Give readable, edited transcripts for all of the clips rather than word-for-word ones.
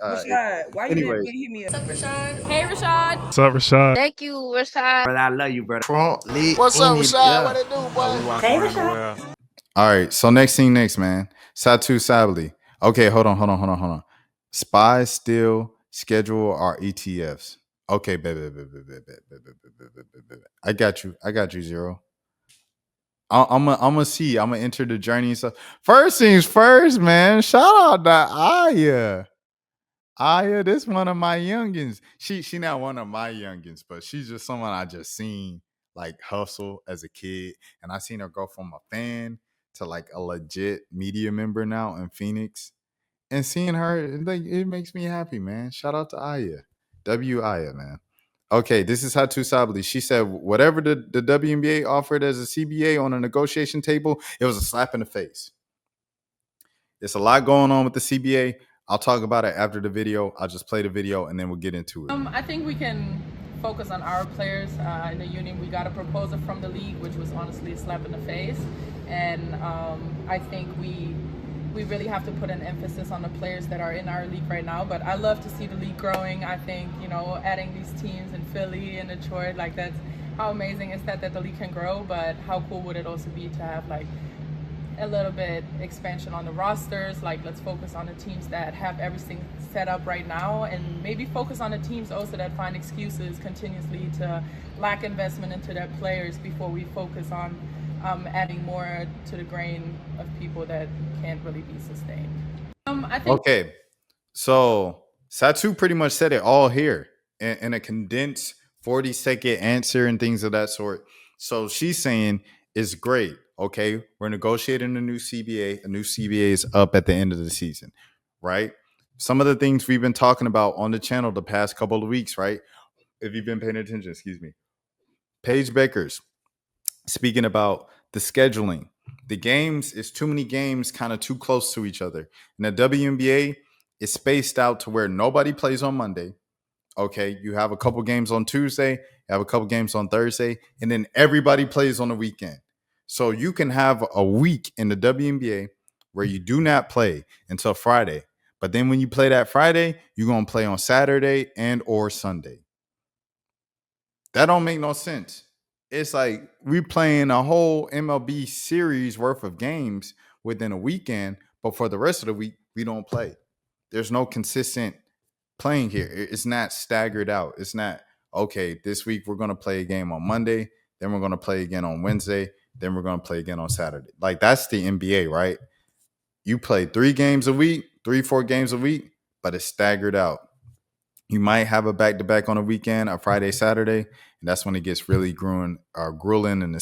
Rashad, why you didn't Anyways, hit me up? Hey, Rashad. What's up, Rashad? Thank you, Rashad. brother, I love you, brother. What's up, Rashad? What it do, boy? Hey, Rashad. All right, so next, man. Satou Sabally. Okay, hold on. Spies still schedule our ETFs. Okay, baby. I got you, Zero. I'm gonna see. I'm gonna enter the journey and stuff. First things first, man. Shout out to Aya. Aya, this one of my youngins. She not one of my youngins, but she's just someone I just seen like hustle as a kid, and I seen her go from a fan to like a legit media member now in Phoenix. And seeing her, like, it makes me happy, man. Shout out to Aya, Aya, man. Okay, this is Satou Sabally. She said whatever the WNBA offered as a CBA on a negotiation table, it was a slap in the face. There's a lot going on with the CBA. I'll talk about it after the video. I'll just play the video and then we'll get into it. I think we can focus on our players in the union. We got a proposal from the league, which was honestly a slap in the face. And I think we really have to put an emphasis on the players that are in our league right now. But I love to see the league growing. I think, adding these teams in Philly and Detroit, like that's how amazing is that the league can grow. But how cool would it also be to have like a little bit expansion on the rosters? Like, let's focus on the teams that have everything set up right now, and maybe focus on the teams also that find excuses continuously to lack investment into their players before we focus on adding more to the grain of people that can't really be sustained. I think. Okay, so Satou pretty much said it all here in a condensed 40-second answer and things of that sort. So she's saying it's great. Okay, we're negotiating a new CBA. A new CBA is up at the end of the season, right? Some of the things we've been talking about on the channel the past couple of weeks, right? If you've been paying attention, excuse me. Paige Beckers speaking about the scheduling. The games is too many games kind of too close to each other. And the WNBA is spaced out to where nobody plays on Monday. Okay, you have a couple games on Tuesday, you have a couple games on Thursday, and then everybody plays on the weekend. So you can have a week in the WNBA where you do not play until Friday. But then when you play that Friday, you're going to play on Saturday and or Sunday. That don't make no sense. It's like we playing a whole MLB series worth of games within a weekend, but for the rest of the week, we don't play. There's no consistent playing here. It's not staggered out. It's not, okay, this week we're going to play a game on Monday, then we're going to play again on Wednesday, then we're going to play again on Saturday. Like, that's the NBA, right? You play 3 games a week, 4 games a week, but it's staggered out. You might have a back-to-back on a weekend, a Friday, Saturday, and that's when it gets really grueling and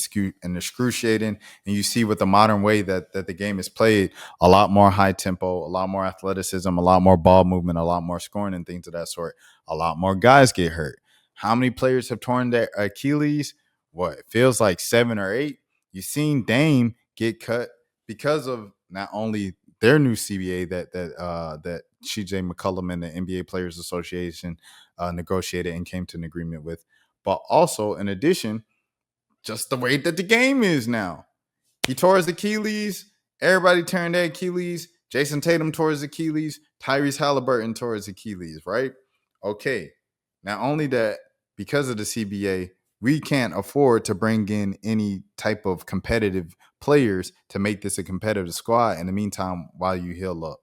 excruciating. And you see with the modern way that the game is played, a lot more high tempo, a lot more athleticism, a lot more ball movement, a lot more scoring and things of that sort. A lot more guys get hurt. How many players have torn their Achilles? What, it feels like 7 or 8. You've seen Dame get cut because of not only their new CBA that CJ McCollum and the NBA Players Association negotiated and came to an agreement with, but also in addition, just the way that the game is now. He tore his Achilles. Everybody turned their Achilles. Jason Tatum tore his Achilles. Tyrese Halliburton tore his Achilles, right? Okay. Not only that, because of the CBA, we can't afford to bring in any type of competitive players to make this a competitive squad in the meantime while you heal up.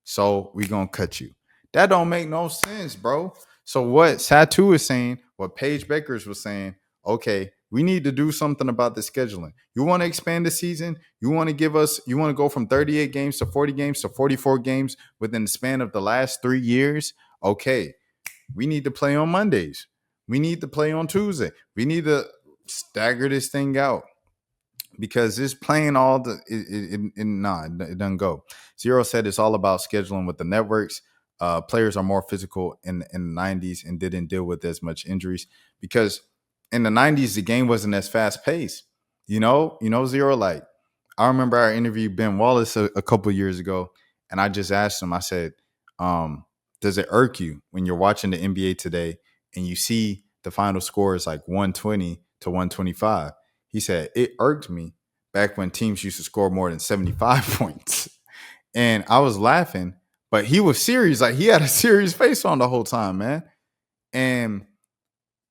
So we're going to cut you. That don't make no sense, bro. So what Satou is saying, what Paige Beckers was saying, okay, we need to do something about the scheduling. You want to expand the season? You want to go from 38 games to 40 games to 44 games within the span of the last 3 years? Okay, we need to play on Mondays. We need to play on Tuesday. We need to stagger this thing out. Because this playing all the it doesn't go. Zero said it's all about scheduling with the networks. Players are more physical in the 90s and didn't deal with as much injuries because in the 90s the game wasn't as fast paced. Zero. Like, I remember I interviewed Ben Wallace a couple years ago, and I just asked him. I said, "Does it irk you when you're watching the NBA today and you see the final score is like 120 to 125?" He said, it irked me back when teams used to score more than 75 points. And I was laughing, But he was serious. Like, he had a serious face on the whole time, man. And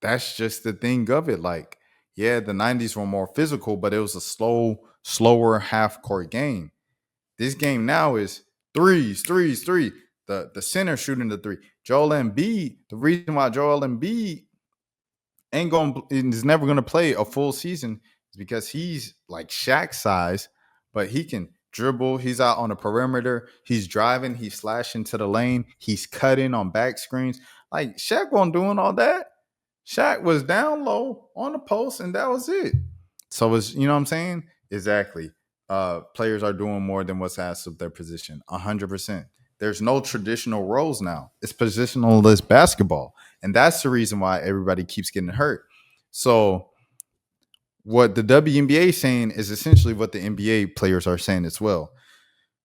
that's just the thing of it. Like, yeah, the 90s were more physical, but it was a slower half-court game. This game now is threes. The center shooting the three. Joel Embiid, the reason why Joel Embiid is never going to play a full season is because he's like Shaq size, but he can dribble. He's out on the perimeter. He's driving. He's slashing to the lane. He's cutting on back screens. Like, Shaq wasn't doing all that. Shaq was down low on the post, and that was it. So it's, you know what I'm saying? Exactly. Players are doing more than what's asked of their position. 100%. There's no traditional roles now. It's positionless basketball. And that's the reason why everybody keeps getting hurt. So what the WNBA is saying is essentially what the NBA players are saying as well.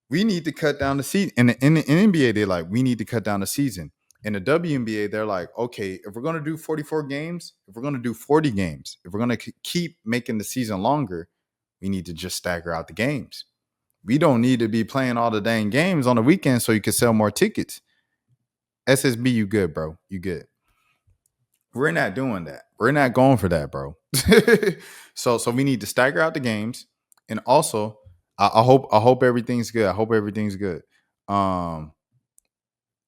We need to cut down the season. In the NBA, they're like, we need to cut down the season. In the WNBA, they're like, okay, if we're going to do 44 games, if we're going to do 40 games, if we're going to keep making the season longer, we need to just stagger out the games. We don't need to be playing all the dang games on the weekend so you can sell more tickets. SSB, you good, bro. You good. We're not doing that. We're not going for that, bro. So we need to stagger out the games. And also, I hope everything's good. I hope everything's good.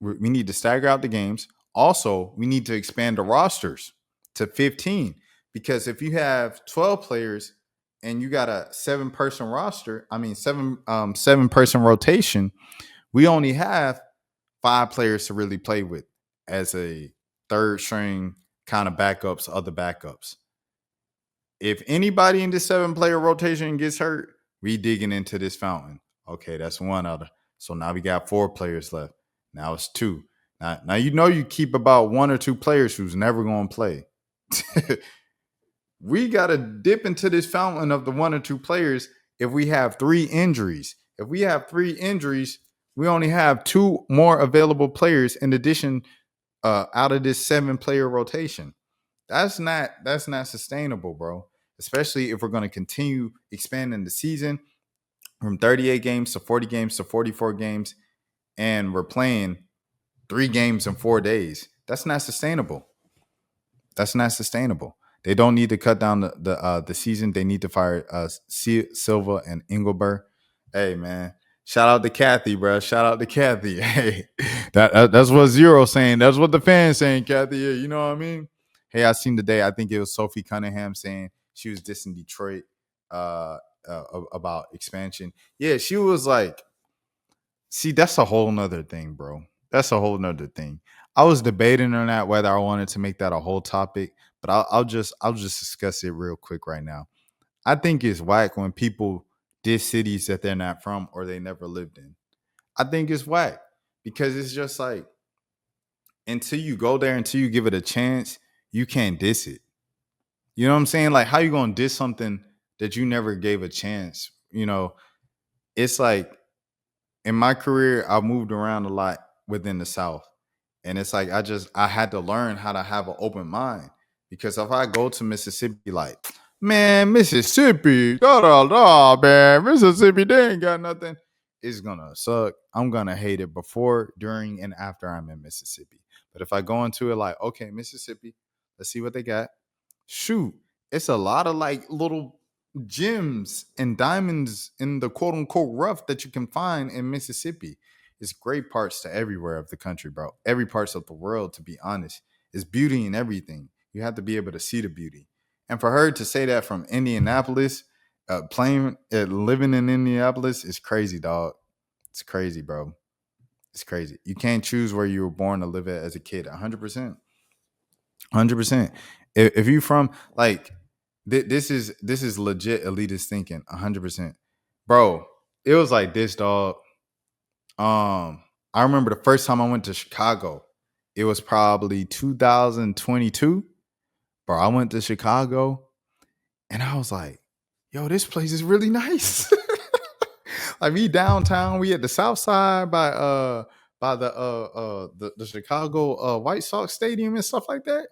We need to stagger out the games. Also, we need to expand the rosters to 15. Because if you have 12 players and you got a 7-person roster, seven-person rotation, we only have 5 players to really play with as a third string kind of backups, other backups. If anybody in this 7-player rotation gets hurt, we digging into this fountain. Okay, that's one other. So now we got 4 players left. Now it's 2. Now you keep about 1 or 2 players who's never going to play. We got to dip into this fountain of the 1 or 2 players if we have 3 injuries. If we have 3 injuries, we only have 2 more available players in addition out of this 7-player rotation. That's not sustainable, bro. Especially if we're going to continue expanding the season from 38 games to 40 games to 44 games, and we're playing 3 games in 4 days. That's not sustainable. That's not sustainable. They don't need to cut down the season. They need to fire Silva and Engelbert. Hey, man. Shout out to Kathy, bro. Shout out to Kathy. Hey, that's what Zero's saying. That's what the fans saying, Kathy. You know what I mean? Hey, I seen today, I think it was Sophie Cunningham saying she was dissing Detroit about expansion. Yeah, she was like, see, that's a whole nother thing, bro. That's a whole nother thing. I was debating on that, whether I wanted to make that a whole topic, but I'll just discuss it real quick right now. I think it's whack when people diss cities that they're not from or they never lived in. I think it's whack because it's just like, until you go there, until you give it a chance, you can't diss it. You know what I'm saying? Like, how you gonna diss something that you never gave a chance? You know, it's like, in my career, I moved around a lot within the South. And it's like, I had to learn how to have an open mind. Because if I go to Mississippi, like, man, Mississippi, man, Mississippi, they ain't got nothing. It's gonna suck. I'm gonna hate it before, during, and after I'm in Mississippi. But if I go into it like, okay, Mississippi, let's see what they got. Shoot, it's a lot of like little gems and diamonds in the quote unquote rough that you can find in Mississippi. It's great parts to everywhere of the country, bro. Every parts of the world, to be honest. It's beauty in everything. You have to be able to see the beauty. And for her to say that from Indianapolis, living in Indianapolis is crazy, dog. It's crazy, bro. It's crazy. You can't choose where you were born to live at as a kid. 100%. 100%. If you from like, this is legit elitist thinking. 100%, bro. It was like this, dog. I remember the first time I went to Chicago. It was probably 2022. Bro, I went to Chicago and I was like, yo, this place is really nice. Like, we downtown, we at the south side by the Chicago White Sox Stadium and stuff like that.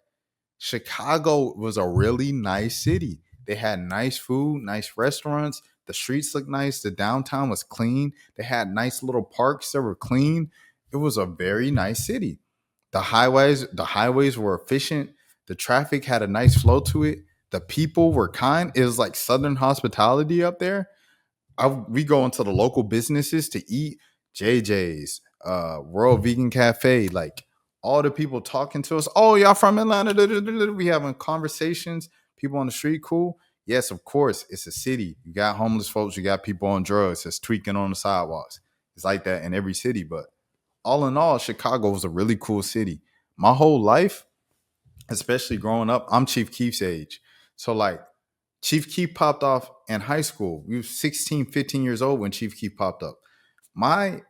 Chicago was a really nice city. They had nice food, nice restaurants. The streets looked nice. The downtown was clean. They had nice little parks that were clean. It was a very nice city. The highways were efficient. The traffic had a nice flow to it. The people were kind. It was like Southern hospitality up there. We go into the local businesses to eat. JJ's, World Vegan Cafe, like all the people talking to us. Oh, y'all from Atlanta? We having conversations. People on the street, cool. Yes, of course, it's a city. You got homeless folks. You got people on drugs that's tweaking on the sidewalks. It's like that in every city. But all in all, Chicago was a really cool city. My whole life, especially growing up, I'm Chief Keef's age. So like Chief Keef popped off in high school. We were 16, 15 years old when Chief Keef popped up. My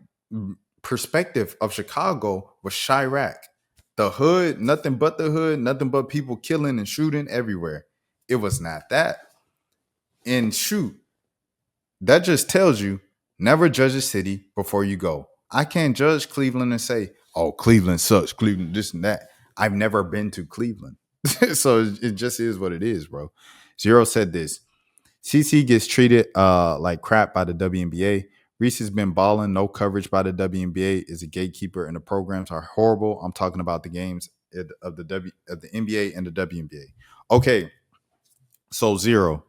perspective of Chicago was Chirac. The hood, nothing but the hood, nothing but people killing and shooting everywhere. It was not that. And shoot, that just tells you never judge a city before you go. I can't judge Cleveland and say, oh, Cleveland sucks, Cleveland, this and that. I've never been to Cleveland. So it just is what it is, bro. Zero said this. CC gets treated like crap by the WNBA. Reese has been balling, no coverage by the WNBA, is a gatekeeper, and the programs are horrible. I'm talking about the games of the NBA and the WNBA. Okay, so Zero.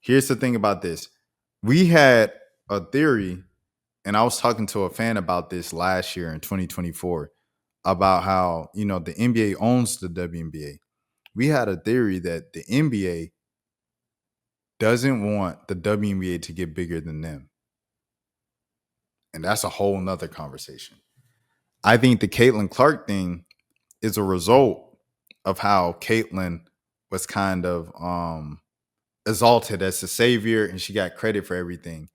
Here's the thing about this. We had a theory, and I was talking to a fan about this last year in 2024 about how, the NBA owns the WNBA. We had a theory that the NBA doesn't want the WNBA to get bigger than them. And that's a whole nother conversation. I think the Caitlin Clark thing is a result of how Caitlin was kind of exalted as the savior and she got credit for everything.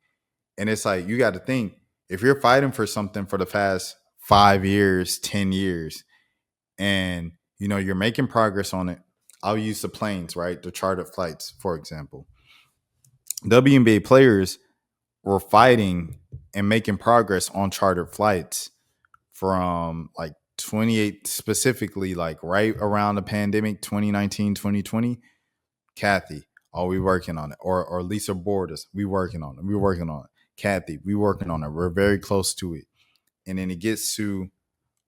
And it's like, you got to think, if you're fighting for something for the past 5 years, 10 years, and, you're making progress on it, I'll use the planes, right? The chartered flights, for example. WNBA players were fighting and making progress on chartered flights from like 28, specifically like right around the pandemic, 2019, 2020. Kathy, we working on it. Or Lisa Borders, we working on it. Kathy, we working on it. We're very close to it. And then it gets to,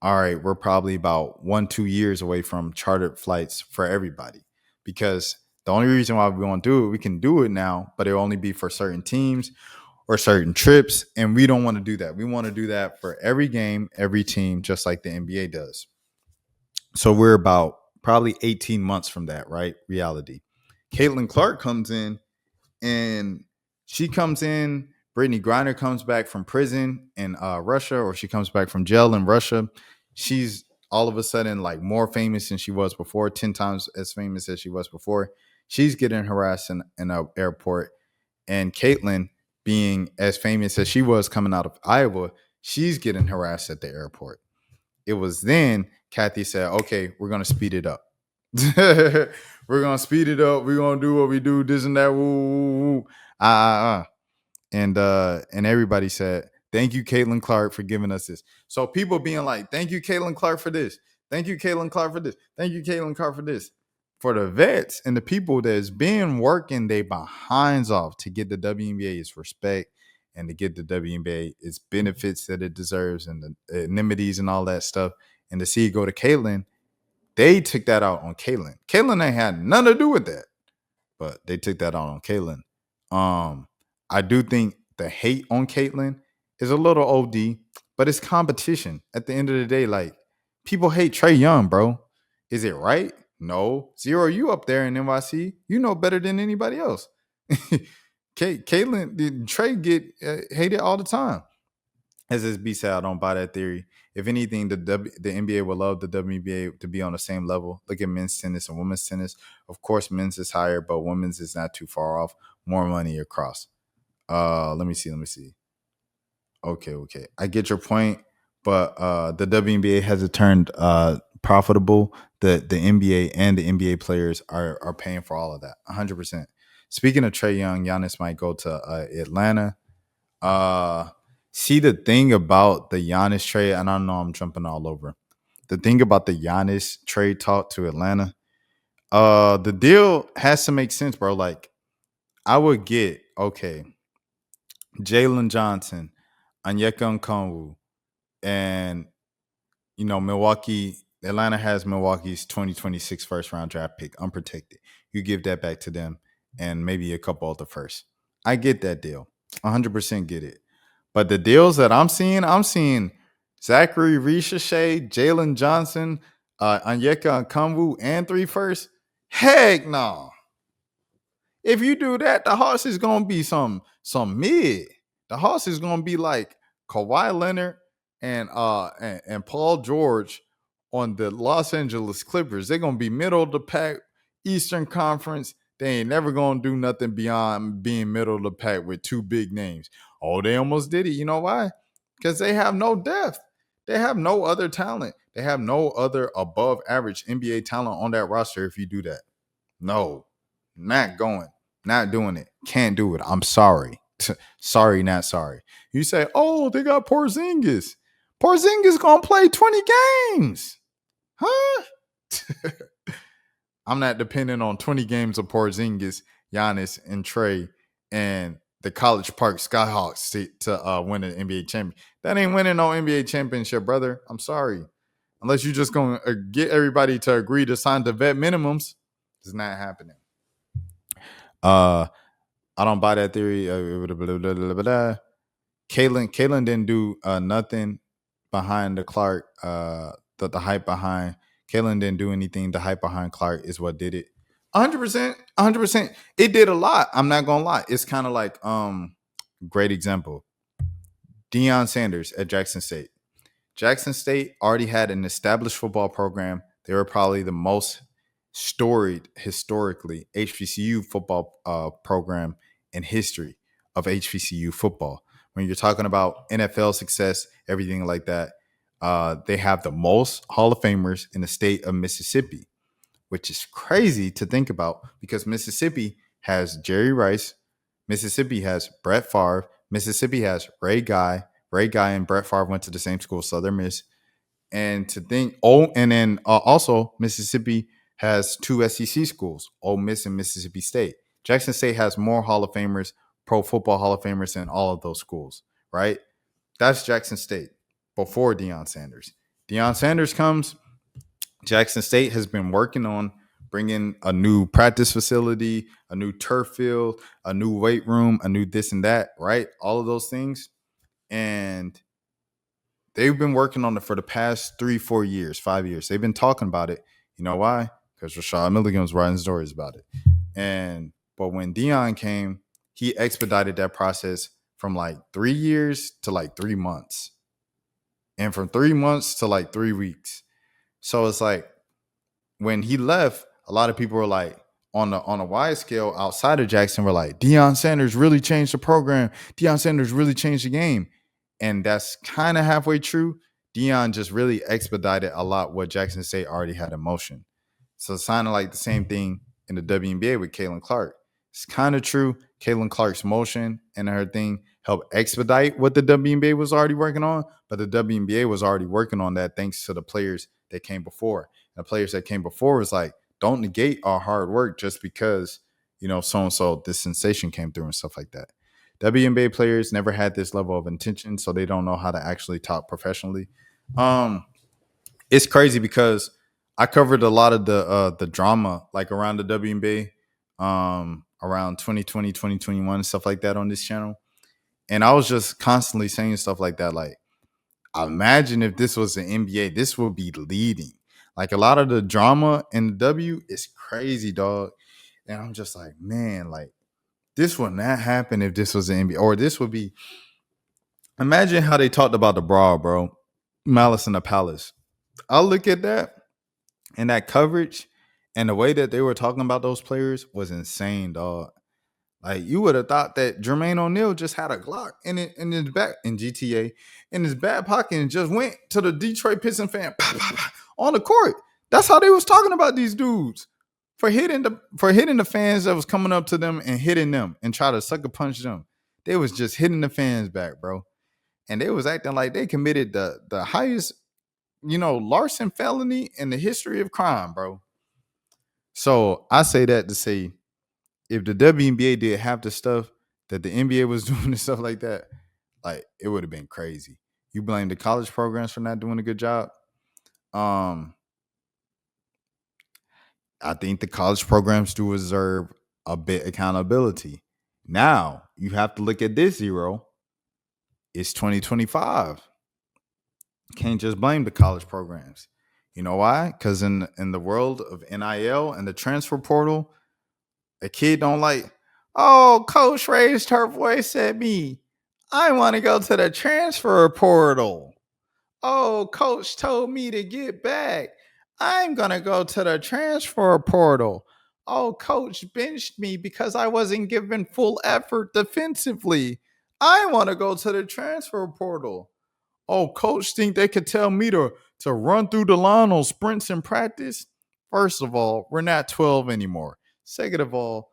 all right, we're probably about 1-2 years away from chartered flights for everybody. Because the only reason why we won't do it, we can do it now, but it'll only be for certain teams or certain trips. And we don't want to do that. We want to do that for every game, every team, just like the NBA does. So we're about probably 18 months from that, right? Reality. Caitlin Clark comes in, and she comes in. Brittany Griner comes back from prison in Russia, or she comes back from jail in Russia. She's all of a sudden like more famous than she was before, 10 times as famous as she was before. She's getting harassed in an airport. And Caitlin, being as famous as she was coming out of Iowa, she's getting harassed at the airport. It was then Kathy said, okay, we're going to speed it up. We're going to speed it up. We're going to do what we do, this and that. Woo, woo, woo. And everybody said, thank you, Caitlin Clark, for giving us this. So people being like, thank you, Caitlin Clark, for this. Thank you, Caitlin Clark, for this. Thank you, Caitlin Clark, for this. For the vets and the people that's been working their behinds off to get the WNBA its respect and to get the WNBA its benefits that it deserves and the amenities and all that stuff, and to see it go to Caitlin, they took that out on Caitlin. Caitlin ain't had nothing to do with that, but they took that out on Caitlin. I do think the hate on Caitlin is a little OD, but it's competition. At the end of the day, like, people hate Trae Young, bro. Is it right? No. Zero, you up there in NYC. You know better than anybody else. Caitlin, Trae get hated all the time. As this B said, I don't buy that theory. If anything, the NBA would love the WNBA to be on the same level. Look at men's tennis and women's tennis. Of course, men's is higher, but women's is not too far off. More money across. Let me see. Okay. I get your point, but the WNBA has turned profitable. The NBA and the NBA players are paying for all of that, 100%. Speaking of Trae Young, Giannis might go to Atlanta. See, the thing about the Giannis trade, and I know I'm jumping all over. The thing about the Giannis trade talk to Atlanta, the deal has to make sense, bro. Like, I would get, okay, Jalen Johnson, Onyeka Okongwu, And Atlanta has Milwaukee's 2026 first round draft pick unprotected. You give that back to them and maybe a couple of the first. I get that deal. 100% get it. But the deals that I'm seeing Zachary Ricochet, Jalen Johnson, Onyeka Okongwu, and 3 firsts. Heck no. If you do that, the Hawks is gonna be some mid. The Hawks is gonna be like Kawhi Leonard and Paul George on the Los Angeles Clippers. They're gonna be middle of the pack, Eastern Conference. They ain't never gonna do nothing beyond being middle of the pack with 2 big names. Oh, they almost did it. You know why? Because they have no depth. They have no other talent. They have no other above average NBA talent on that roster if you do that. No, not going, not doing it. Can't do it. I'm sorry. Sorry, not sorry. You say, oh, they got Porzingis. Porzingis gonna play 20 games. Huh? I'm not depending on 20 games of Porzingis, Giannis, and Trey and the College Park Skyhawks to win an NBA championship. That ain't winning no NBA championship, brother. I'm sorry. Unless you're just going to get everybody to agree to sign the vet minimums, it's not happening. I don't buy that theory. Caitlin didn't do nothing behind the Clark. The hype behind Caitlin didn't do anything. The hype behind Clark is what did it. 100%. 100%. It did a lot. I'm not gonna lie. It's kind of like great example. Deion Sanders at Jackson State. Jackson State already had an established football program. They were probably the most storied historically HBCU football program in history of HBCU football. When you're talking about NFL success, everything like that, they have the most Hall of Famers in the state of Mississippi, which is crazy to think about because Mississippi has Jerry Rice, Mississippi has Brett Favre, Mississippi has Ray Guy. Ray Guy and Brett Favre went to the same school, Southern Miss. And to think, and then also Mississippi has 2 SEC schools, Ole Miss and Mississippi State. Jackson State has more Hall of Famers, pro football Hall of Famers than all of those schools, right? That's Jackson State before Deion Sanders. Deion Sanders comes, Jackson State has been working on bringing a new practice facility, a new turf field, a new weight room, a new this and that, right? All of those things. And they've been working on it for the past 3-4 years, 5 years. They've been talking about it. You know why? Because Rashad Milligan was writing stories about it. But when Deion came, he expedited that process from like 3 years to like 3 months. And from 3 months to like 3 weeks. So it's like when he left, a lot of people were like, on a wide scale outside of Jackson, were like, Deion Sanders really changed the program. Deion Sanders really changed the game. And that's kind of halfway true. Deion just really expedited a lot what Jackson State already had in motion. So it's kind of like the same thing in the WNBA with Caitlin Clark. It's kind of true. Caitlin Clark's motion and her thing helped expedite what the WNBA was already working on, but the WNBA was already working on that thanks to the players that came before. And the players that came before was like, don't negate our hard work just because, so-and-so, this sensation came through and stuff like that. WNBA players never had this level of intention, so they don't know how to actually talk professionally. It's crazy because I covered a lot of the drama like around the WNBA, around 2020, 2021 and stuff like that on this channel. And I was just constantly saying stuff like that. Like, imagine if this was the NBA, this would be leading. Like a lot of the drama in the W is crazy, dog. And I'm just like, man, like this would not happen if this was the NBA. Or this would be, imagine how they talked about the Brawl, bro. Malice in the Palace. I'll look at that and that coverage and the way that they were talking about those players was insane, dog. Like you would have thought that Jermaine O'Neal just had a Glock in his back in GTA in his back pocket and just went to the Detroit Pistons fan on the court. That's how they was talking about these dudes for hitting the fans that was coming up to them and hitting them and try to sucker punch them. They was just hitting the fans back, bro, and they was acting like they committed the highest, larceny felony in the history of crime, bro. So I say that to say, if the WNBA did half the stuff that the NBA was doing and stuff like that, like it would have been crazy. You blame the college programs for not doing a good job. I think the college programs do deserve a bit accountability. Now you have to look at this zero. It's 2025. Can't just blame the college programs. You know why? Because in the world of NIL and the transfer portal, a kid don't like, oh, coach raised her voice at me. I want to go to the transfer portal. Oh, coach told me to get back. I'm going to go to the transfer portal. Oh, coach benched me because I wasn't given full effort defensively. I want to go to the transfer portal. Oh, coach think they could tell me to run through the line on sprints in practice? First of all, we're not 12 anymore. Second of all,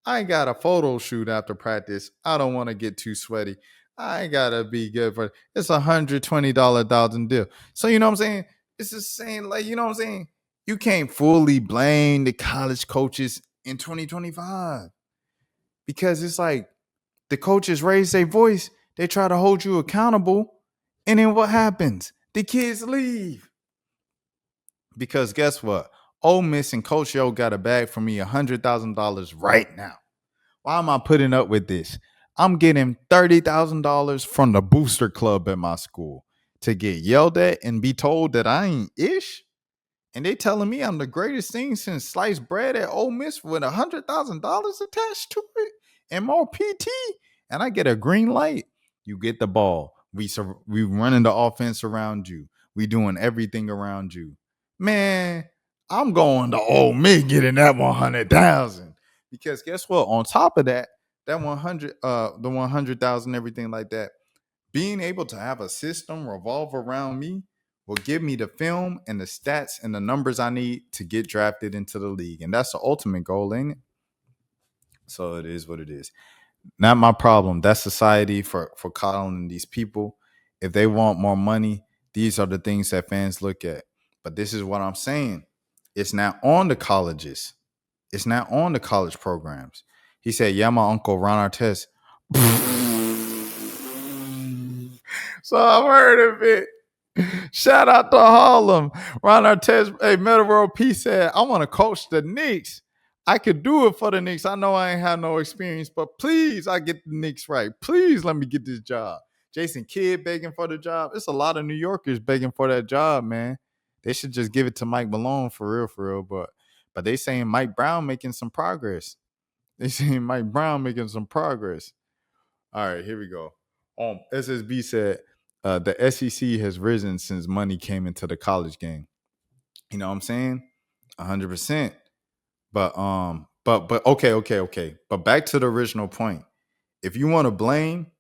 I got a photo shoot after practice. I don't want to get too sweaty. I gotta be good for it's $120 thousand deal. So you know what I'm saying? It's just saying, like, you know what I'm saying? You can't fully blame the college coaches in 2025 because it's like the coaches raise their voice, they try to hold you accountable, and then what happens? The kids leave. Because guess what? Ole Miss and Coach Yo got a bag for me $100,000 right now. Why am I putting up with this? I'm getting $30,000 from the booster club at my school to get yelled at and be told that I ain't ish. And they telling me I'm the greatest thing since sliced bread at Ole Miss with $100,000 attached to it and more PT. And I get a green light. You get the ball. We running the offense around you. We doing everything around you. Man, I'm going to Ole Miss getting that 100,000. Because guess what? On top of that, that 100, the 100,000, everything like that, being able to have a system revolve around me will give me the film and the stats and the numbers I need to get drafted into the league. And that's the ultimate goal, ain't it? So it is what it is. Not my problem. That's society for coddling these people. If they want more money, these are the things that fans look at. But this is what I'm saying. It's not on the colleges. It's not on the college programs. He said, yeah, my uncle Ron Artest. So I've heard of it. Shout out to Harlem. Ron Artest, hey, Meta World P said, I want to coach the Knicks. I could do it for the Knicks. I know I ain't had no experience, but please, I get the Knicks right. Please let me get this job. Jason Kidd begging for the job. It's a lot of New Yorkers begging for that job, man. They should just give it to Mike Malone for real. But they saying Mike Brown making some progress. They saying Mike Brown making some progress. All right, here we go. SSB said the SEC has risen since money came into the college game. You know what I'm saying? 100%. But okay. But back to the original point. If you want to blame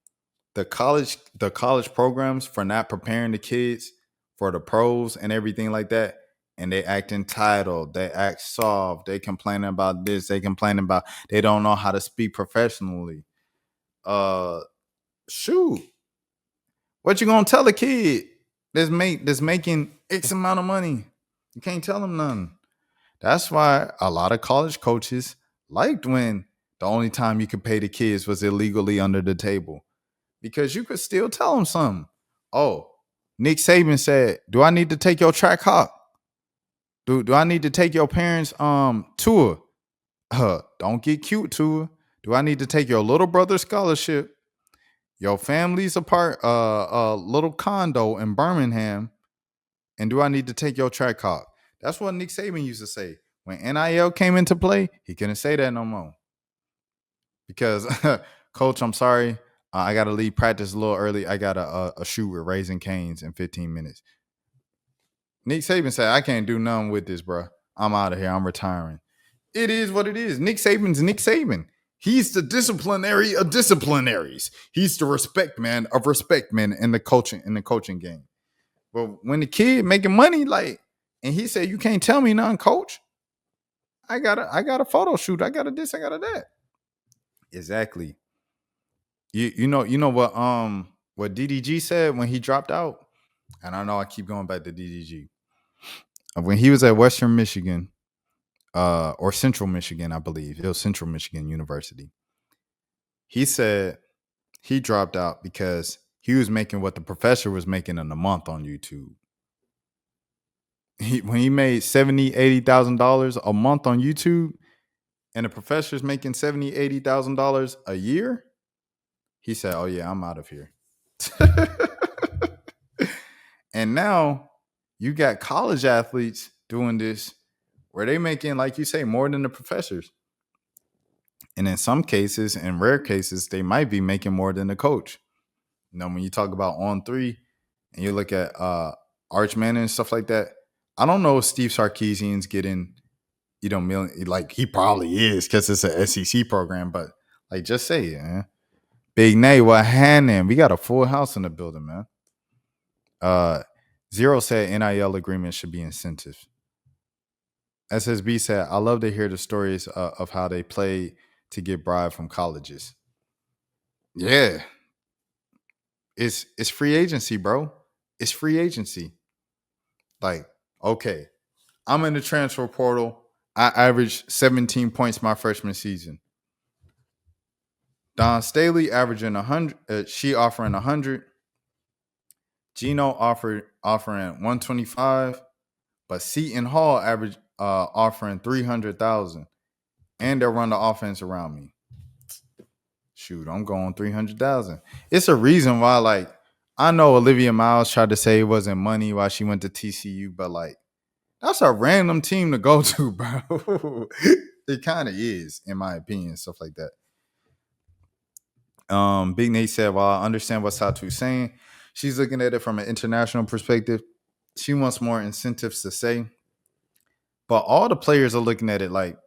the college programs for not preparing the kids for the pros and everything like that, and they act entitled, they act soft, they complaining about this, they complaining about they don't know how to speak professionally. Shoot, what you gonna tell a kid that's making X amount of money? You can't tell them nothing. That's why a lot of college coaches liked when the only time you could pay the kids was illegally under the table, because you could still tell them something. Oh, Nick Saban said, "Do I need to take your track hop? Do I need to take your parents' tour? Don't get cute tour. Do I need to take your little brother's scholarship? Your family's apart, little condo in Birmingham, and do I need to take your track hop?" That's what Nick Saban used to say. When NIL came into play, he couldn't say that no more. Because, Coach, I'm sorry, I got to leave practice a little early. I got a shoot with Raising Cane's in 15 minutes. Nick Saban said, I can't do nothing with this, bro. I'm out of here. I'm retiring. It is what it is. Nick Saban's Nick Saban. He's the disciplinary of disciplinaries. He's the respect man of respect men in the coaching game. But when the kid making money, like, and he said, you can't tell me nothing, coach. I got a photo shoot. I got a this, I got a that. Exactly. You know what DDG said when he dropped out? And I know I keep going back to DDG. When he was at Western Michigan, or Central Michigan, I believe. It was Central Michigan University. He said he dropped out because he was making what the professor was making in a month on YouTube. When he made $70,000-$80,000 a month on YouTube, and the professor's making $70,000-$80,000 a year, he said, "Oh yeah, I'm out of here." And now you got college athletes doing this where they making, like you say, more than the professors. And in some cases, in rare cases, they might be making more than the coach. You know, when you talk about On3 and you look at Arch Manning and stuff like that, I don't know if Steve Sarkisian's getting, million, like he probably is because it's an SEC program, but like just say it, man. Big Nay, what happening? We got a full house in the building, man. Zero said NIL agreements should be incentives. SSB said, I love to hear the stories of how they play to get bribed from colleges. Yeah. It's free agency, bro. It's free agency. Like, okay, I'm in the transfer portal. I averaged 17 points my freshman season. Don Staley averaging 100. She offering 100. Gino offering 125. But Seton Hall offering 300,000. And they'll run the offense around me. Shoot, I'm going 300,000. It's a reason why, like, I know Olivia Miles tried to say it wasn't money while she went to TCU, but like, that's a random team to go to, bro. It kind of is, in my opinion, stuff like that. Big Nate said, well, I understand what Satou's saying. She's looking at it from an international perspective. She wants more incentives to say. But all the players are looking at it like,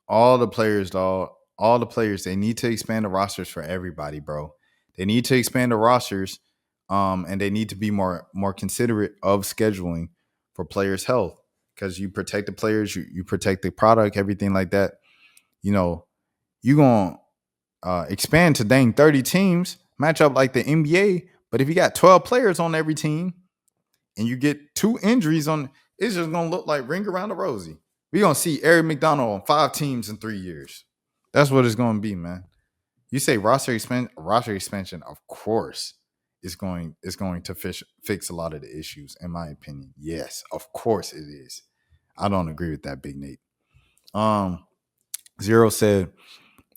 all the players, dog. All the players, they need to expand the rosters for everybody, bro. They need to expand the rosters, and they need to be more considerate of scheduling for players' health, because you protect the players, you protect the product, everything like that. You know, you going to expand to dang 30 teams, match up like the NBA, but if you got 12 players on every team and you get 2 injuries on, it's just going to look like ring around the rosy. We're going to see Eric McDonald on 5 teams in 3 years. That's what it's going to be, man. You say roster expansion, of course, is going to fix a lot of the issues, in my opinion. Yes, of course it is. I don't agree with that, Big Nate. Zero said,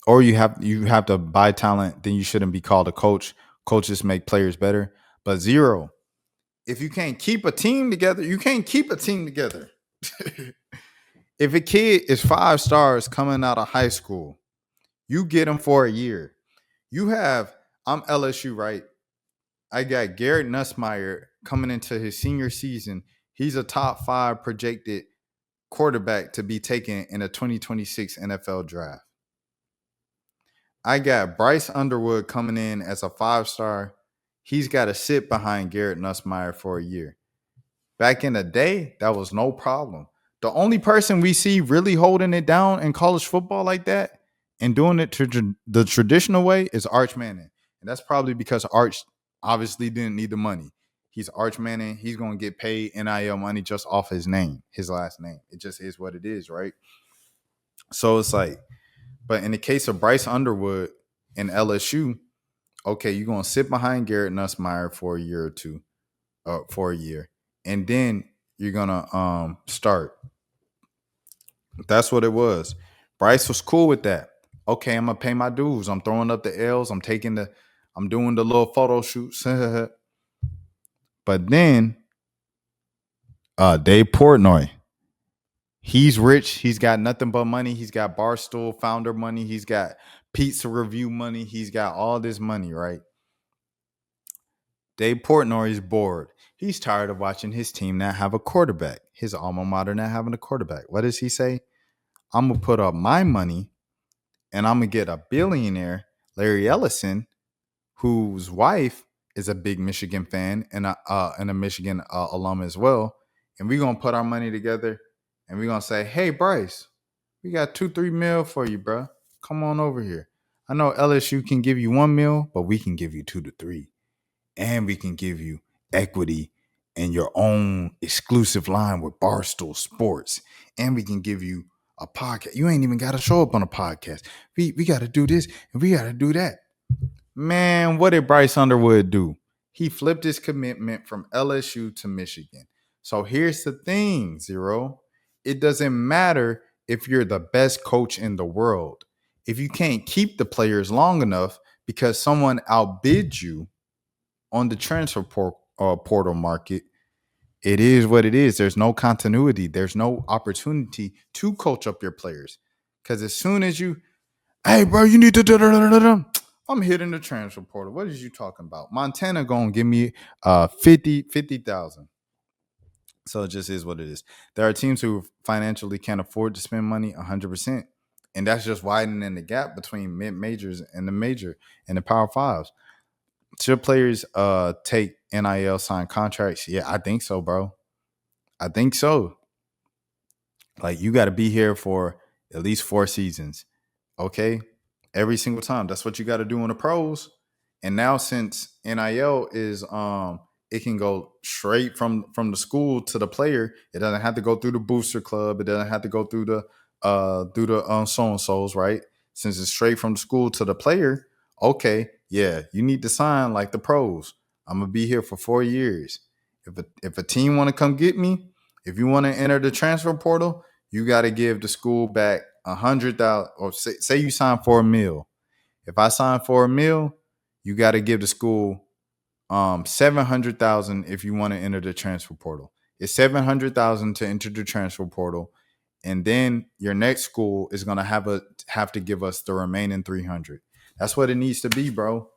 or you have to buy talent, then you shouldn't be called a coach. Coaches make players better. But Zero, if you can't keep a team together, you can't keep a team together. If a kid is 5 stars coming out of high school, you get them for a year. I'm LSU, right? I got Garrett Nussmeier coming into his senior season. He's a top 5 projected quarterback to be taken in a 2026 NFL draft. I got Bryce Underwood coming in as a 5-star. He's got to sit behind Garrett Nussmeier for a year. Back in the day, that was no problem. The only person we see really holding it down in college football like that and doing it the traditional way is Arch Manning. And that's probably because Arch obviously didn't need the money. He's Arch Manning. He's going to get paid NIL money just off his name, his last name. It just is what it is, right? So it's like, but in the case of Bryce Underwood and LSU, okay, you're going to sit behind Garrett Nussmeier for a year or two, for a year. And then you're going to start. That's what it was. Bryce was cool with that. Okay, I'm going to pay my dues. I'm throwing up the L's. I'm doing the little photo shoots. But then Dave Portnoy, he's rich. He's got nothing but money. He's got Barstool founder money. He's got pizza review money. He's got all this money, right? Dave Portnoy is bored. He's tired of watching his team not have a quarterback. His alma mater not having a quarterback. What does he say? I'm going to put up my money and I'm going to get a billionaire, Larry Ellison, whose wife is a big Michigan fan and a Michigan alum as well. And we're going to put our money together and we're going to say, hey, Bryce, we got 2-3 mil for you, bro. Come on over here. I know LSU can give you 1 mil, but we can give you 2 to 3. And we can give you equity and your own exclusive line with Barstool Sports. And we can give you a podcast. You ain't even got to show up on a podcast. We got to do this and we got to do that. Man, what did Bryce Underwood do? He flipped his commitment from LSU to Michigan. So here's the thing, Zero. It doesn't matter if you're the best coach in the world. If you can't keep the players long enough because someone outbids you on the transfer portal market, it is what it is. There's no continuity. There's no opportunity to coach up your players. Because as soon as you, hey, bro, you need to, I'm hitting the transfer portal. What is you talking about? Montana going to give me 50,000. So it just is what it is. There are teams who financially can't afford to spend money 100%. And that's just widening the gap between mid-majors and the major and the Power Fives. Should players take NIL signed contracts? Yeah, I think so, bro. I think so. Like, you got to be here for at least 4 seasons. Okay? Every single time. That's what you got to do in the pros. And now since NIL is it can go straight from the school to the player. It doesn't have to go through the booster club. It doesn't have to go through the so and so's, right? Since it's straight from the school to the player, okay, yeah, you need to sign like the pros. I'm gonna be here for 4 years. If a team want to come get me, if you want to enter the transfer portal, you got to give the school back 100,000, or say you sign for $1 million. If I sign for $1 million, you got to give the school 700,000 if you want to enter the transfer portal. It's 700,000 to enter the transfer portal, and then your next school is gonna have to give us the remaining 300. That's what it needs to be, bro.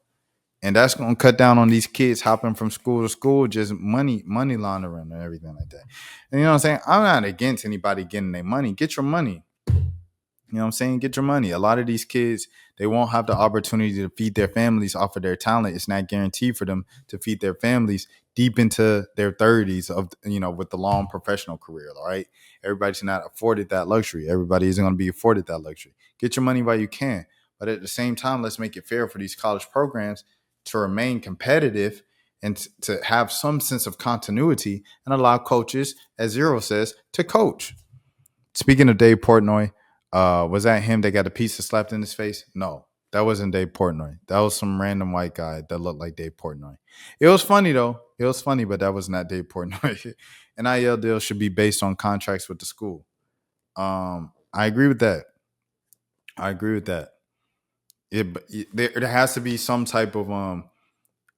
And that's gonna cut down on these kids hopping from school to school, just money laundering and everything like that. And you know what I'm saying? I'm not against anybody getting their money. Get your money. You know what I'm saying? Get your money. A lot of these kids, they won't have the opportunity to feed their families off of their talent. It's not guaranteed for them to feed their families deep into their 30s with the long professional career, all right? Everybody's not afforded that luxury. Everybody isn't going to be afforded that luxury. Get your money while you can. But at the same time, let's make it fair for these college programs to remain competitive and to have some sense of continuity and allow coaches, as Zero says, to coach. Speaking of Dave Portnoy, was that him that got a pizza slapped in his face? No, that wasn't Dave Portnoy. That was some random white guy that looked like Dave Portnoy. It was funny, though. It was funny, but that was not Dave Portnoy. NIL deal should be based on contracts with the school. I agree with that. There has to be some type of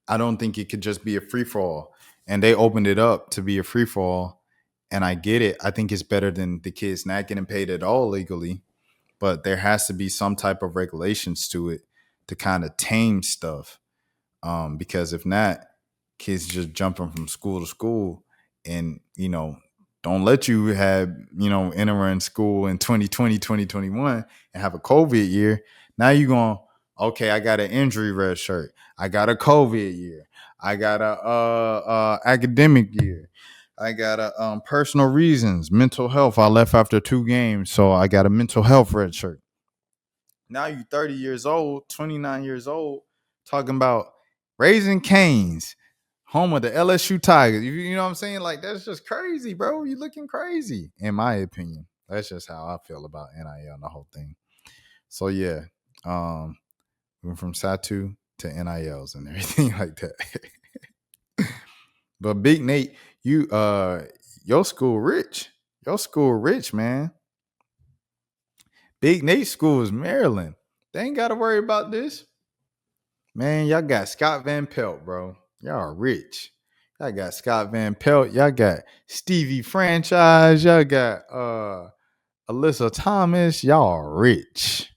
I don't think it could just be a free-for-all. And they opened it up to be a free-for-all. And I get it. I think it's better than the kids not getting paid at all legally. But there has to be some type of regulations to it to kind of tame stuff. Because if not, kids just jumping from school to school and, don't let you have, entering school in 2020, 2021 and have a COVID year. Now you're going, okay, I got an injury red shirt. I got a COVID year. I got a academic year. I got a personal reasons, mental health. I left after 2 games, so I got a mental health red shirt. Now you 30 years old, 29 years old, talking about Raising Cane's, home of the LSU Tigers. You know what I'm saying? Like, that's just crazy, bro. You looking crazy, in my opinion. That's just how I feel about NIL and the whole thing. So yeah, went from Satou to NILs and everything like that. But Big Nate, your school rich. Your school rich, man. Big Nate school is Maryland. They ain't got to worry about this. Man, y'all got Scott Van Pelt, bro. Y'all are rich. Y'all got Scott Van Pelt. Y'all got Stevie Franchise. Y'all got Alyssa Thomas. Y'all are rich.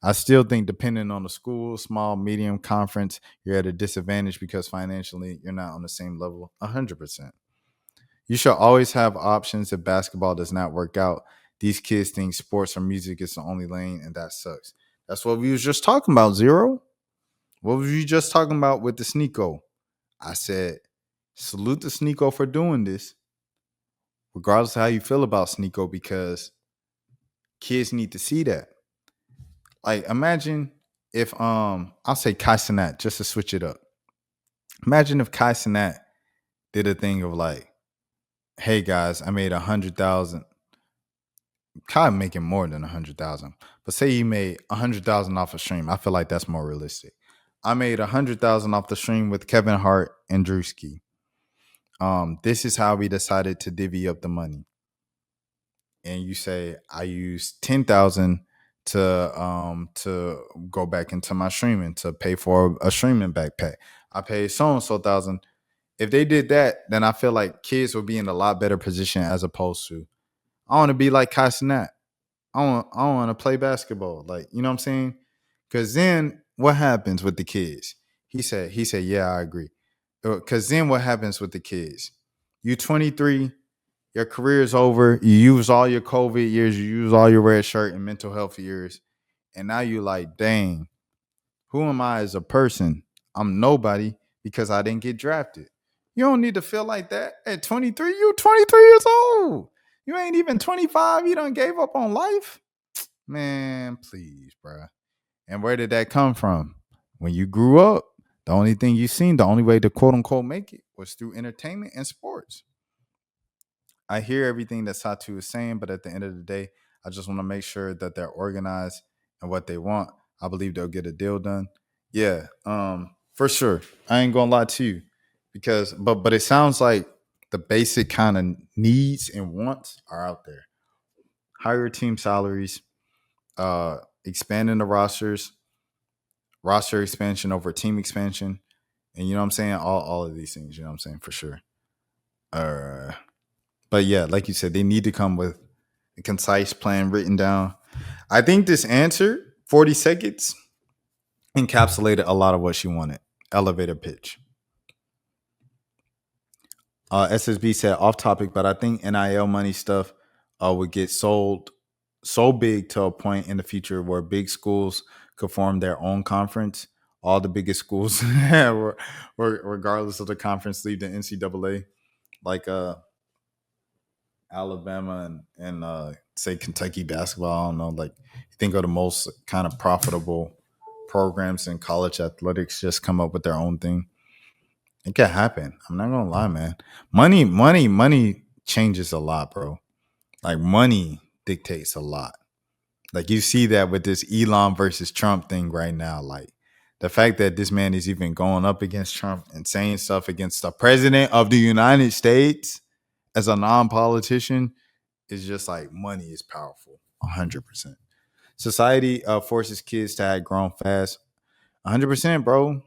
I still think depending on the school, small, medium, conference, you're at a disadvantage because financially you're not on the same level 100%. You should always have options if basketball does not work out. These kids think sports or music is the only lane, and that sucks. That's what we was just talking about, Zero. What were you just talking about with the Sneeko? I said, salute the Sneeko for doing this, regardless of how you feel about Sneeko, because kids need to see that. Like, imagine if I'll say Kai Cenat, just to switch it up. Imagine if Kai Cenat did a thing of like, hey guys, I made 100,000. Kai making more than 100,000, but say he made 100,000 off a stream. I feel like that's more realistic. I made 100,000 off the stream with Kevin Hart and Drewski. This is how we decided to divvy up the money. And you say I used 10,000 to go back into my streaming to pay for a streaming backpack. I paid so and so thousand. If they did that, then I feel like kids would be in a lot better position as opposed to I want to be like Kai Cenat. I want to play basketball. Like, you know what I'm saying? Because then what happens with the kids? He said, yeah, I agree. Because then what happens with the kids? You 23, your career is over. You use all your COVID years. You use all your red shirt and mental health years. And now you like, dang, who am I as a person? I'm nobody because I didn't get drafted. You don't need to feel like that. At 23, you 23 years old. You ain't even 25. You done gave up on life. Man, please, bruh. And where did that come from? When you grew up, the only thing you seen, the only way to quote unquote make it was through entertainment and sports. I hear everything that Satou is saying, but at the end of the day, I just want to make sure that they're organized and what they want. I believe they'll get a deal done. Yeah, for sure. I ain't gonna lie to you because, but it sounds like the basic kind of needs and wants are out there. Higher team salaries, expanding the rosters, roster expansion over team expansion, and you know what I'm saying. All of these things, you know what I'm saying, for sure. But yeah, like you said, they need to come with a concise plan written down. I think this answer, 40 seconds, encapsulated a lot of what she wanted. Elevator pitch. SSB said off topic, but I think NIL money stuff would get sold so big to a point in the future where big schools could form their own conference. All the biggest schools, regardless of the conference, leave the NCAA. Like Alabama and say Kentucky basketball. I don't know. Like you think of the most kind of profitable programs in college athletics just come up with their own thing. It can happen. I'm not gonna lie, man. Money changes a lot, bro. Like money dictates a lot. Like you see that with this Elon versus Trump thing right now. Like the fact that this man is even going up against Trump and saying stuff against the president of the United States as a non-politician is just like money is powerful. 100%. Society forces kids to act grown fast. 100%, bro.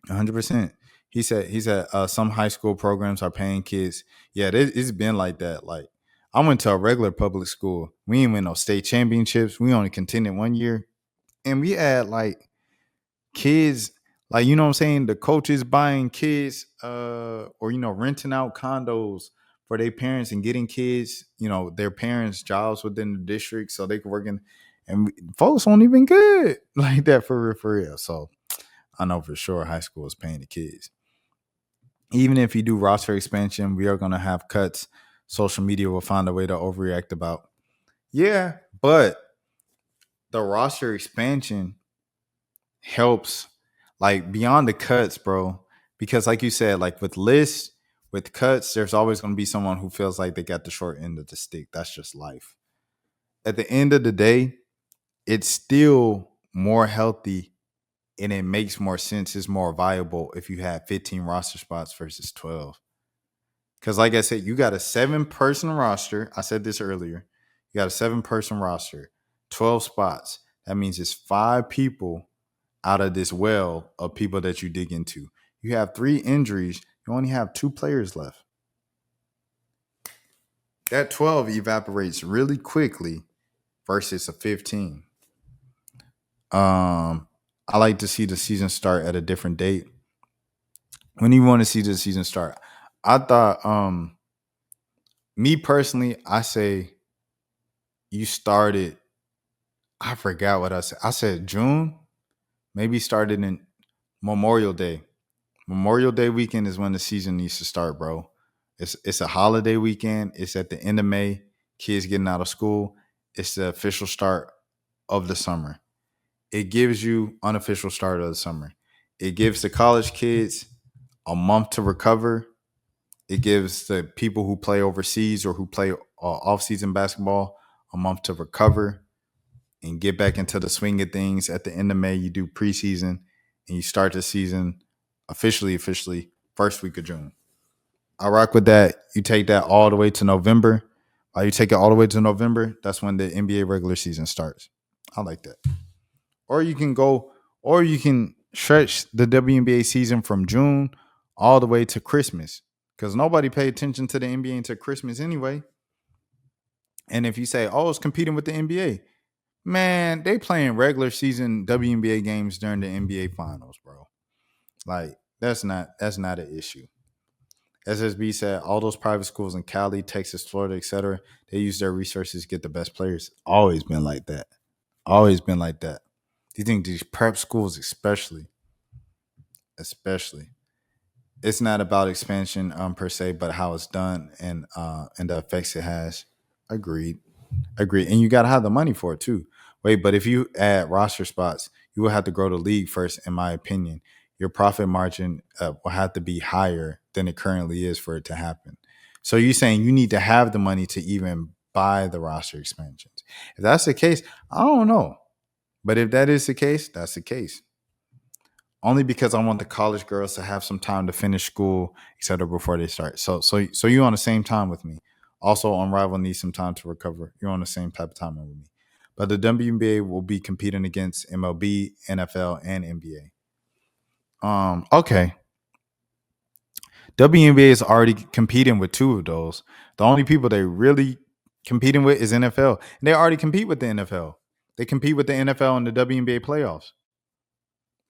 100%. He said some high school programs are paying kids. Yeah, it's been like that. Like I went to a regular public school. We didn't win no state championships. We only contended 1 year. And we had like kids, like, you know what I'm saying? The coaches buying kids or, you know, renting out condos for their parents and getting kids, you know, their parents' jobs within the district so they could work in. And folks weren't even good like that for real. So I know for sure high school is paying the kids. Even if you do roster expansion, we are going to have cuts. Social media will find a way to overreact about. Yeah, but the roster expansion helps like beyond the cuts, bro. Because like you said, like with lists, with cuts, there's always going to be someone who feels like they got the short end of the stick. That's just life. At the end of the day, it's still more healthy and it makes more sense. It's more viable if you have 15 roster spots versus 12. Because like I said, you got a 7-person roster. I said this earlier. You got a 7-person roster, 12 spots. That means it's 5 people out of this well of people that you dig into. You have 3 injuries. You only have 2 players left. That 12 evaporates really quickly versus a 15. I like to see the season start at a different date. When do you want to see the season start? I thought, me personally, I say you started, I forgot what I said. I said June, maybe started in Memorial Day. Memorial Day weekend is when the season needs to start, bro. It's a holiday weekend. It's at the end of May. Kids getting out of school. It's the official start of the summer. It gives you unofficial start of the summer. It gives the college kids a month to recover. It gives the people who play overseas or who play off-season basketball a month to recover and get back into the swing of things. At the end of May, you do preseason. and you start the season officially first week of June. I rock with that. You take that all the way to November. You take it all the way to November. That's when the NBA regular season starts. I like that. Or you can stretch the WNBA season from June all the way to Christmas, because nobody paid attention to the NBA until Christmas anyway. And if you say, "Oh, it's competing with the NBA," man, they playing regular season WNBA games during the NBA finals, bro. Like that's not an issue. SSB said all those private schools in Cali, Texas, Florida, etc., they use their resources to get the best players. Always been like that. Always been like that. Do you think these prep schools, especially, it's not about expansion per se, but how it's done and the effects it has. Agreed. And you gotta have the money for it too. Wait, but if you add roster spots, you will have to grow the league first, in my opinion. Your profit margin will have to be higher than it currently is for it to happen. So you're saying you need to have the money to even buy the roster expansions. If that's the case, I don't know. But if that is the case, that's the case. Only because I want the college girls to have some time to finish school, etc., before they start. So you're on the same time with me. Also, Unrivaled needs some time to recover. You're on the same type of timeline with me. But the WNBA will be competing against MLB, NFL, and NBA. Okay. WNBA is already competing with two of those. The only people they really competing with is NFL. And they already compete with the NFL. They compete with the NFL and the WNBA playoffs.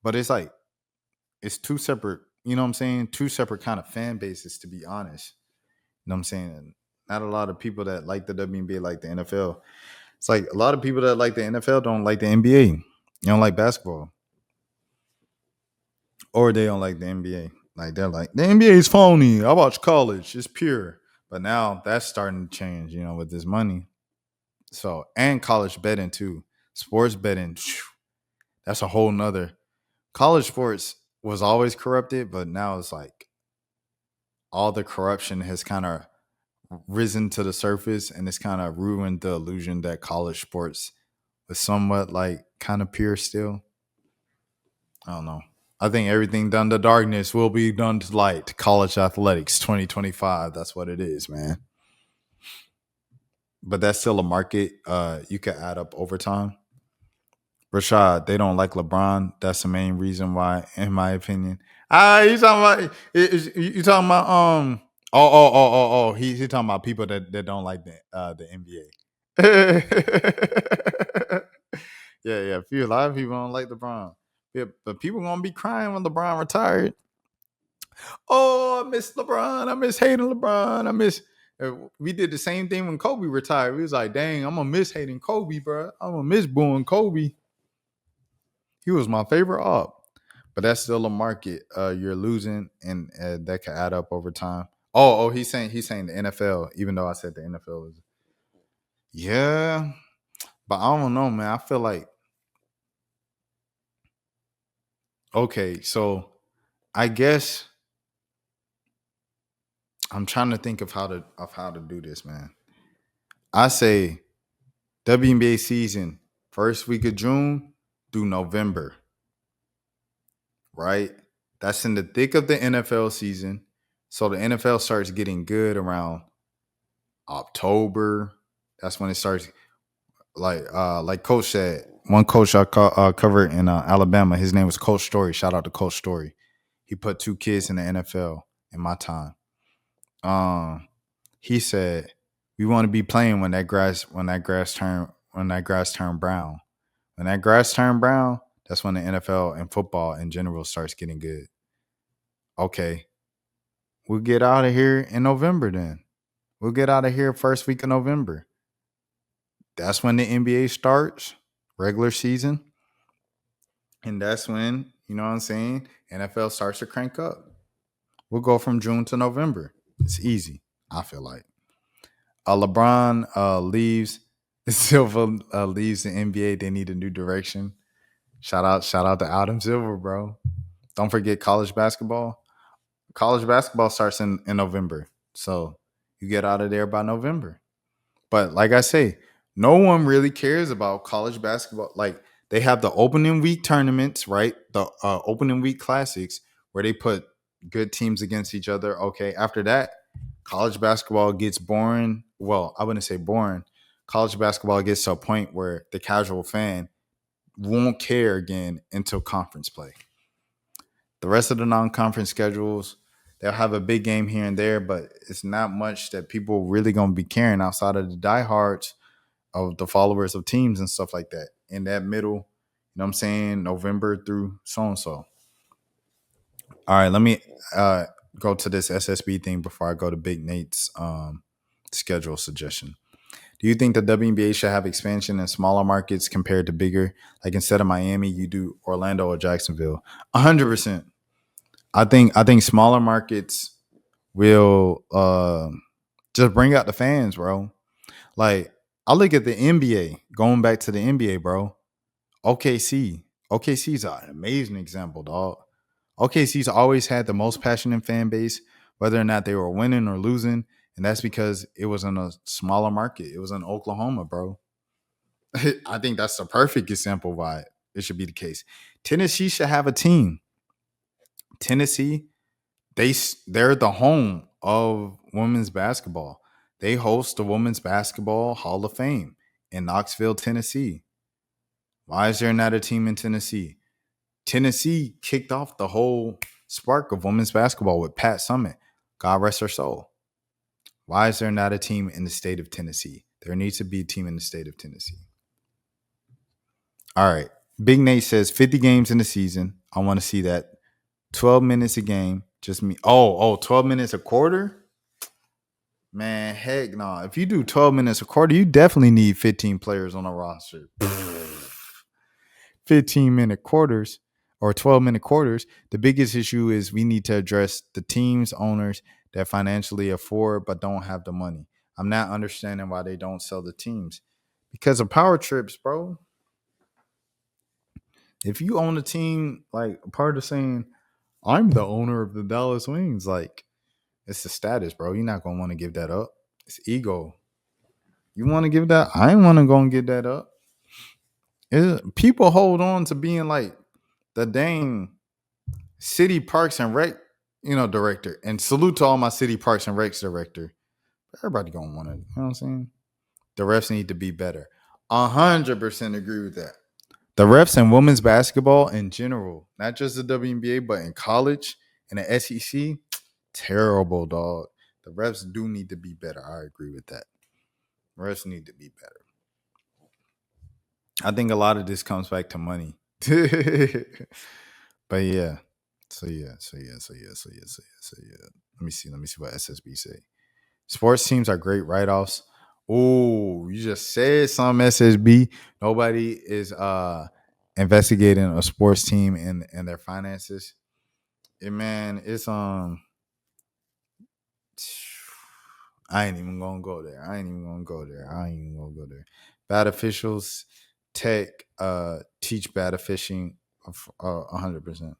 But it's like, it's two separate, you know what I'm saying? Two separate kind of fan bases, to be honest. You know what I'm saying? Not a lot of people that like the WNBA like the NFL. It's like a lot of people that like the NFL don't like the NBA. You don't like basketball. Or they don't like the NBA. Like they're like, the NBA is phony. I watch college. It's pure. But now that's starting to change, with this money. So, and college betting too. Sports betting, that's a whole nother. College sports was always corrupted, but now it's like all the corruption has kind of risen to the surface, and it's kind of ruined the illusion that college sports was somewhat like kind of pure still. I don't know. I think everything done to darkness will be done to light. College athletics 2025. That's what it is, man. But that's still a market you could add up over time. Rashad, they don't like LeBron. That's the main reason why, in my opinion. You talking about? You talking about? He talking about people that don't like the NBA. Yeah. A lot of people don't like LeBron. Yeah, but people gonna be crying when LeBron retired. Oh, I miss LeBron. I miss hating LeBron. I miss. We did the same thing when Kobe retired. We was like, dang, I'm gonna miss hating Kobe, bro. I'm gonna miss booing Kobe. He was my favorite op. But that's still a market you're losing, and that can add up over time. He's saying the NFL, even though I said the NFL is. Yeah, but I don't know, man. I feel like, okay, so I guess I'm trying to think of how to do this, man. I say WNBA season first week of June through November, right? That's in the thick of the NFL season. So the NFL starts getting good around October. That's when it starts. Like Coach said, one coach I covered in Alabama, his name was Coach Story. Shout out to Coach Story. He put 2 kids in the NFL in my time. He said we want to be playing when that grass turn brown. When that grass turn brown, that's when the NFL and football in general starts getting good. Okay, we'll get out of here in November then. We'll get out of here first week of November. That's when the NBA starts, regular season. And that's when, you know what I'm saying, NFL starts to crank up. We'll go from June to November. It's easy, I feel like. LeBron leaves. Silver leaves the NBA. They need a new direction. Shout out to Adam Silver, bro. Don't forget college basketball. College basketball starts in November. So you get out of there by November. But like I say, no one really cares about college basketball. Like, they have the opening week tournaments, right? The opening week classics where they put good teams against each other. Okay, after that, college basketball gets boring. Well, I wouldn't say boring. College basketball gets to a point where the casual fan won't care again until conference play. The rest of the non-conference schedules, they'll have a big game here and there, but it's not much that people really gonna be caring outside of the diehards of the followers of teams and stuff like that. In that middle, you know what I'm saying, November through so and so. All right, let me go to this SSB thing before I go to Big Nate's schedule suggestion. Do you think the WNBA should have expansion in smaller markets compared to bigger? Like instead of Miami, you do Orlando or Jacksonville. 100%. I think smaller markets will just bring out the fans, bro. Like I look at the NBA, going back to the NBA, bro. OKC's an amazing example, dog. OKC's always had the most passionate fan base, whether or not they were winning or losing, and that's because it was in a smaller market. It was in Oklahoma, bro. I think that's the perfect example why it should be the case. Tennessee should have a team. Tennessee, they're the home of women's basketball. They host the Women's Basketball Hall of Fame in Knoxville, Tennessee. Why is there not a team in Tennessee? Tennessee kicked off the whole spark of women's basketball with Pat Summitt. God rest her soul. Why is there not a team in the state of Tennessee? There needs to be a team in the state of Tennessee. All right. Big Nate says 50 games in the season. I want to see that. 12 minutes a game. Just me. 12 minutes a quarter? Man, heck no. If you do 12 minutes a quarter, you definitely need 15 players on a roster. 15-minute quarters or 12-minute quarters. The biggest issue is we need to address the teams, owners that financially afford but don't have the money. I'm not understanding why they don't sell the teams. Because of power trips, bro. If you own a team, like part of saying, I'm the owner of the Dallas Wings, like it's the status, bro. You're not going to want to give that up. It's ego. You want to give that? I ain't want to go and get that up. People hold on to being like the dang city parks and rec, director. And salute to all my city parks and recs director. Everybody going to want it. You know what I'm saying? The refs need to be better. 100% agree with that. The refs in women's basketball in general, not just the WNBA, but in college and the SEC, terrible, dog. The refs do need to be better. I agree with that. Refs need to be better. I think a lot of this comes back to money. But yeah. So yeah. Let me see what SSB say. Sports teams are great write-offs. Oh, you just said something, SSB. Nobody is investigating a sports team and their finances. It's I ain't even gonna go there. Bad officials teach bad officiating 100%.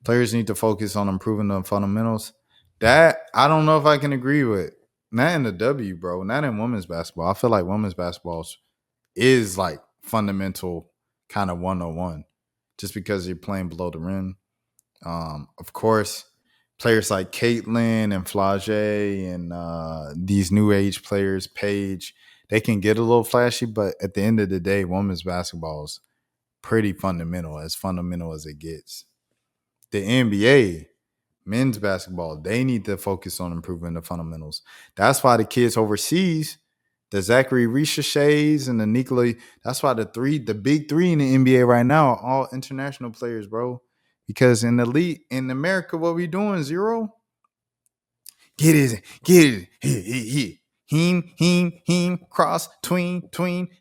Players need to focus on improving the fundamentals. That I don't know if I can agree with. Not in the W, bro. Not in women's basketball. I feel like women's basketball is like fundamental kind of 101 just because you're playing below the rim. Of course, players like Caitlin and Flage and these new age players, Paige, they can get a little flashy, but at the end of the day, women's basketball is pretty fundamental as it gets. The NBA, men's basketball, they need to focus on improving the fundamentals. That's why the kids overseas, the Zachary Richaches and the Nikola, that's why the big three in the NBA right now are all international players, bro. Because in the league, in America, what we doing, zero? Get it. Him, cross, tween,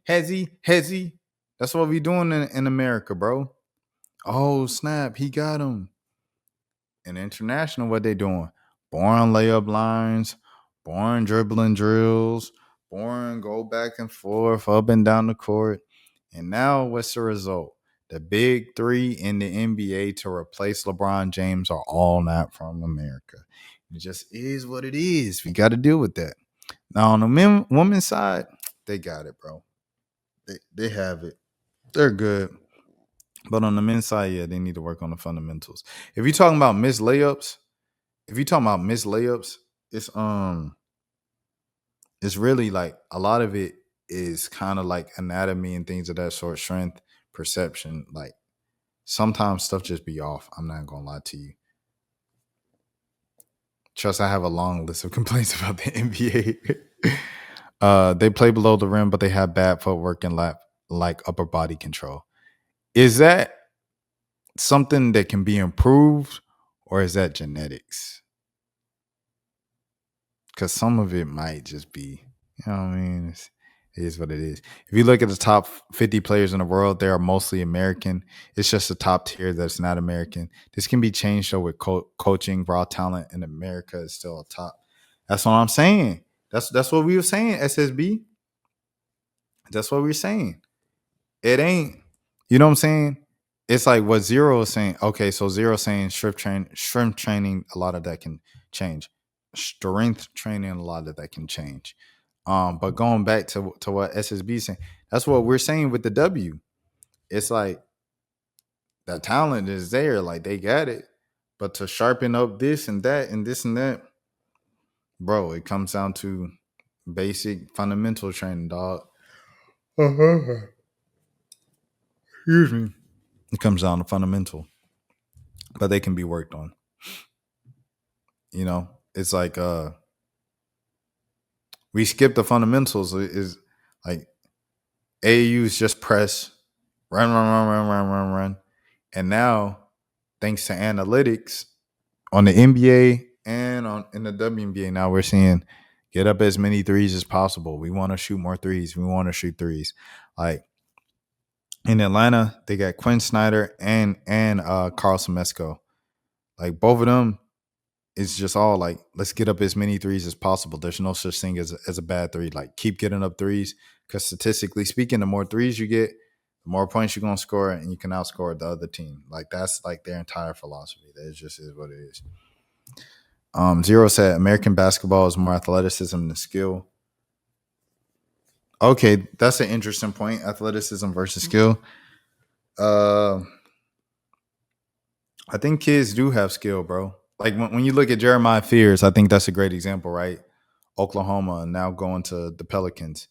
hezzy. That's what we doing in America, bro. Oh, snap, he got him. In international, what they doing? Boring layup lines, boring dribbling drills, boring go back and forth, up and down the court. And now what's the result? The big three in the NBA to replace LeBron James are all not from America. It just is what it is. We got to deal with that. Now, on the women's side, they got it, bro. They have it. They're good. But on the men's side, yeah, they need to work on the fundamentals. If you're talking about missed layups, it's really like a lot of it is kind of like anatomy and things of that sort, strength, perception. Like sometimes stuff just be off. I'm not gonna lie to you. Trust, I have a long list of complaints about the NBA. They play below the rim, but they have bad footwork and like upper body control. Is that something that can be improved, or is that genetics? Because some of it might just be, you know what I mean? It is what it is. If you look at the top 50 players in the world, they are mostly American. It's just the top tier that's not American. This can be changed though with coaching. Raw talent in America is still a top. That's what I'm saying. That's what we were saying, SSB. That's what we were saying. It ain't, you know what I'm saying? It's like what Zero is saying. Okay, so Zero saying shrimp training, a lot of that can change. Strength training, a lot of that can change. But going back to what SSB is saying, that's what we're saying with the W. It's like the talent is there, like they got it. But to sharpen up this and that and this and that, bro, it comes down to basic fundamental training, dog. Excuse me. It comes down to fundamental. But they can be worked on. You know, it's like we skip the fundamentals. Is like AAU's just press, run. And now, thanks to analytics on the NBA and in the WNBA, now we're seeing get up as many threes as possible. We want to shoot more threes. We want to shoot threes. Like in Atlanta, they got Quinn Snyder and Carl Semesco. Like both of them, it's just all like, let's get up as many threes as possible. There's no such thing as a bad three. Like keep getting up threes because statistically speaking, the more threes you get, the more points you're going to score and you can outscore the other team. Like that's like their entire philosophy. That just is what it is. Zero said American basketball is more athleticism than skill. Okay, that's an interesting point. Athleticism versus skill. I think kids do have skill, bro. Like when you look at Jeremiah Fears, I think that's a great example, right? Oklahoma and now going to the Pelicans.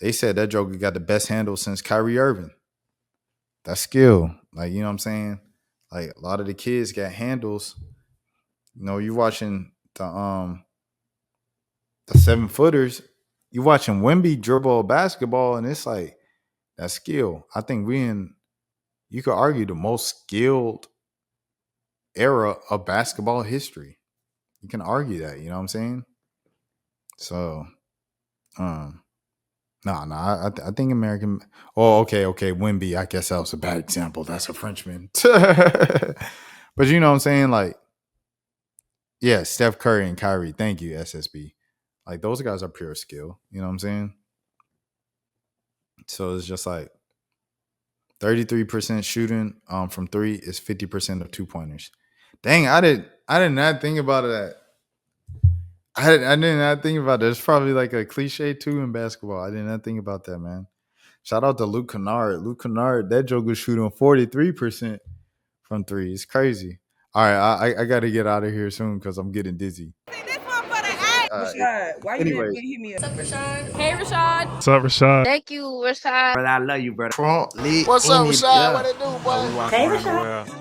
They said that joker got the best handle since Kyrie Irving. That's skill. Like, you know what I'm saying? Like a lot of the kids got handles. You know, you watching the 7-footers, you watching Wemby dribble basketball, and it's like that's skill. I think you could argue the most skilled era of basketball history. You can argue that, you know what I'm saying? So, I think American. Oh, okay, Wemby. I guess that was a bad example. That's a Frenchman. But you know what I'm saying? Like, yeah, Steph Curry and Kyrie. Thank you, SSB. Like those guys are pure skill. You know what I'm saying? So it's just like 33% shooting from three is 50% of 2-pointers. Dang, I did not think about that. I did not think about that. It's probably like a cliche too in basketball. I did not think about that, man. Shout out to Luke Kennard. Luke Kennard, that joke was shooting 43% from three. It's crazy. All right, I got to get out of here soon because I'm getting dizzy. Rashad, why you Anyway. didn't hit me up? Hey, Rashad. What's up, Rashad? Thank you, Rashad. Brother, I love you, brother. What's up, Rashad? What it do, boy? Hey, Rashad.